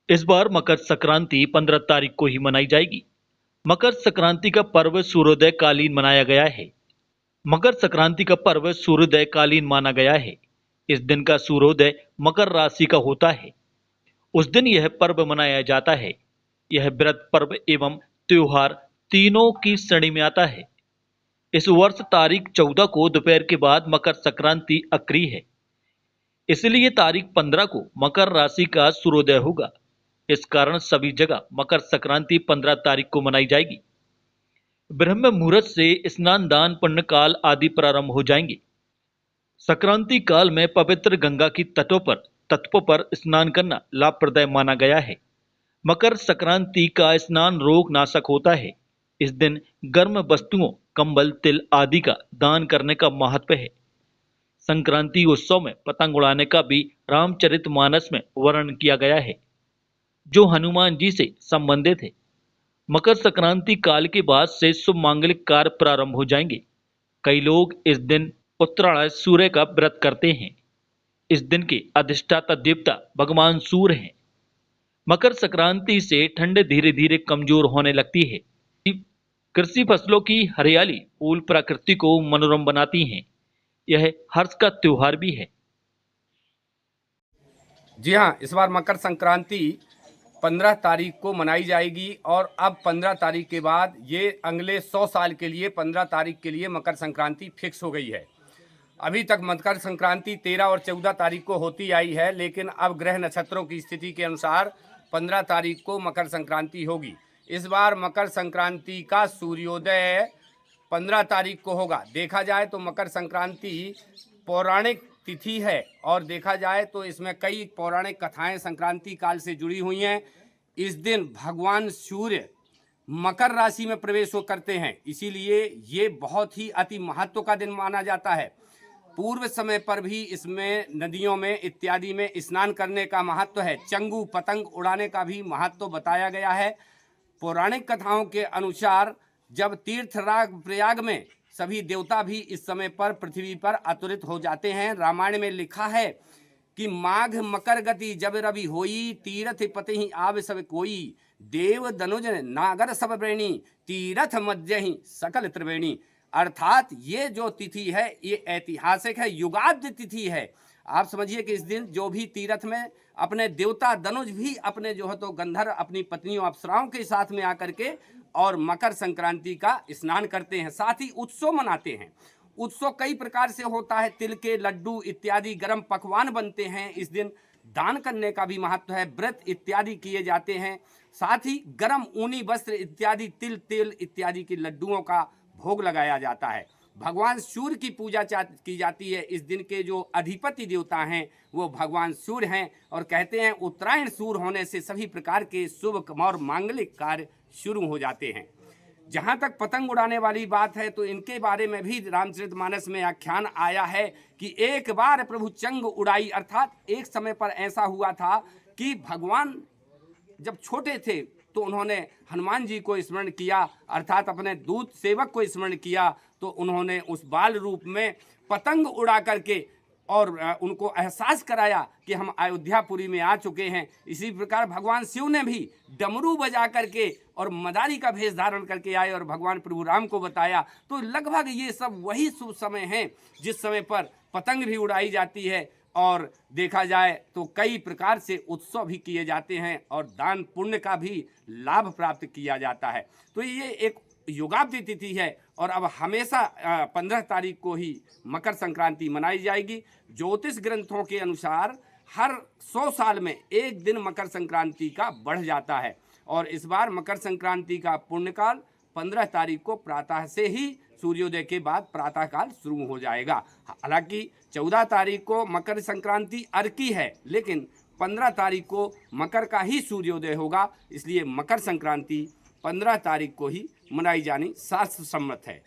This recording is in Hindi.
इस बार मकर संक्रांति 15 तारीख को ही मनाई जाएगी। मकर संक्रांति का पर्व सूर्योदय कालीन मनाया गया है। मकर संक्रांति का पर्व सूर्योदय कालीन माना गया है। इस दिन का सूर्योदय मकर राशि का होता है। उस दिन यह पर्व मनाया जाता है। यह व्रत पर्व एवं त्योहार तीनों की श्रेणी में आता है। इस वर्ष तारीख 14 को दोपहर के बाद मकर संक्रांति अक्री है, इसलिए तारीख 15 को मकर राशि का सूर्योदय होगा। इस कारण सभी जगह मकर संक्रांति 15 तारीख को मनाई जाएगी। ब्रह्म मुहूर्त से स्नान दान पुण्य काल आदि प्रारंभ हो जाएंगे। संक्रांति काल में पवित्र गंगा की तटों पर स्नान करना लाभप्रदाय माना गया है। मकर संक्रांति का स्नान रोग नाशक होता है। इस दिन गर्म वस्तुओं, कंबल, तिल आदि का दान करने का महत्व है। संक्रांति उत्सव में पतंग उड़ाने का भी रामचरितमानस में वर्णन किया गया है, जो हनुमान जी से संबंधित है। मकर संक्रांति काल के बाद से शुभ मांगलिक कार्य प्रारंभ हो जाएंगे। कई लोग इस दिन उत्तरायण सूर्य का व्रत करते हैं। इस दिन के अधिष्ठाता देवता भगवान सूर्य हैं। मकर संक्रांति से ठंड धीरे धीरे कमजोर होने लगती है। कृषि फसलों की हरियाली फूल प्रकृति को मनोरम बनाती हैं। यह हर्ष का त्योहार भी है। जी हाँ, इस बार मकर संक्रांति 15 तारीख को मनाई जाएगी और अब 15 तारीख के बाद ये अगले 100 साल के लिए 15 तारीख के लिए मकर संक्रांति फिक्स हो गई है। अभी तक मकर संक्रांति 13 और 14 तारीख को होती आई है, लेकिन अब ग्रह नक्षत्रों की स्थिति के अनुसार 15 तारीख को मकर संक्रांति होगी। इस बार मकर संक्रांति का सूर्योदय 15 तारीख को होगा। देखा जाए तो मकर संक्रांति पौराणिक तिथि है और देखा जाए तो इसमें कई पौराणिक कथाएं संक्रांति काल से जुड़ी हुई हैं। इस दिन भगवान सूर्य मकर राशि में प्रवेश करते हैं, इसीलिए ये बहुत ही अति महत्व का दिन माना जाता है। पूर्व समय पर भी इसमें नदियों में इत्यादि में स्नान करने का महत्व है। चंगू पतंग उड़ाने का भी महत्व बताया गया है। पौराणिक कथाओं के अनुसार जब तीर्थराज प्रयाग में सभी देवता भी इस समय पर पृथ्वी पर अतुलित हो जाते हैं। रामायण में लिखा है कि माघ मकर गति जब रवि होई, तीर्थ पति आव सब कोई, देव दनुज नागर सब प्रेणी, तीर्थ मध्य ही सकल त्रिवेणी। अर्थात ये जो तिथि है ये ऐतिहासिक है, युगाद्य तिथि है। आप समझिए कि इस दिन जो भी तीर्थ में अपने देवता दनुज भी अपने जो है तो गंधर्व अपनी पत्नियों अप्सराओं के साथ में आकर के और मकर संक्रांति का स्नान करते हैं, साथ ही उत्सव मनाते हैं। उत्सव कई प्रकार से होता है। तिल के लड्डू इत्यादि गर्म पकवान बनते हैं। इस दिन दान करने का भी महत्व है। व्रत इत्यादि किए जाते हैं। साथ ही गर्म ऊनी वस्त्र इत्यादि तिल तेल इत्यादि के लड्डुओं का भोग लगाया जाता है। भगवान सूर्य की पूजा की जाती है। इस दिन के जो अधिपति देवता हैं वो भगवान सूर्य हैं और कहते हैं उत्तरायण सूर्य होने से सभी प्रकार के शुभ और मांगलिक कार्य शुरू हो जाते हैं। जहाँ तक पतंग उड़ाने वाली बात है तो इनके बारे में भी रामचरितमानस में आख्यान आया है कि एक बार प्रभु चंग उड़ाई, अर्थात एक समय पर ऐसा हुआ था कि भगवान जब छोटे थे तो उन्होंने हनुमान जी को स्मरण किया, अर्थात अपने दूत सेवक को स्मरण किया, तो उन्होंने उस बाल रूप में पतंग उड़ा करके और उनको एहसास कराया कि हम अयोध्यापुरी में आ चुके हैं। इसी प्रकार भगवान शिव ने भी डमरू बजा करके और मदारी का भेष धारण करके आए और भगवान प्रभु राम को बताया। तो लगभग ये सब वही शुभ समय है जिस समय पर पतंग भी उड़ाई जाती है और देखा जाए तो कई प्रकार से उत्सव भी किए जाते हैं और दान पुण्य का भी लाभ प्राप्त किया जाता है। तो ये एक युगाब्दी तिथि है और अब हमेशा 15 तारीख को ही मकर संक्रांति मनाई जाएगी। ज्योतिष ग्रंथों के अनुसार हर 100 साल में एक दिन मकर संक्रांति का बढ़ जाता है और इस बार मकर संक्रांति का पुण्यकाल 15 तारीख को प्रातः से ही सूर्योदय के बाद प्रातःकाल शुरू हो जाएगा। हालांकि 14 तारीख को मकर संक्रांति अर्की है, लेकिन 15 तारीख को मकर का ही सूर्योदय होगा, इसलिए मकर संक्रांति 15 तारीख को ही मनाई जानी शास्त्र सम्मत है।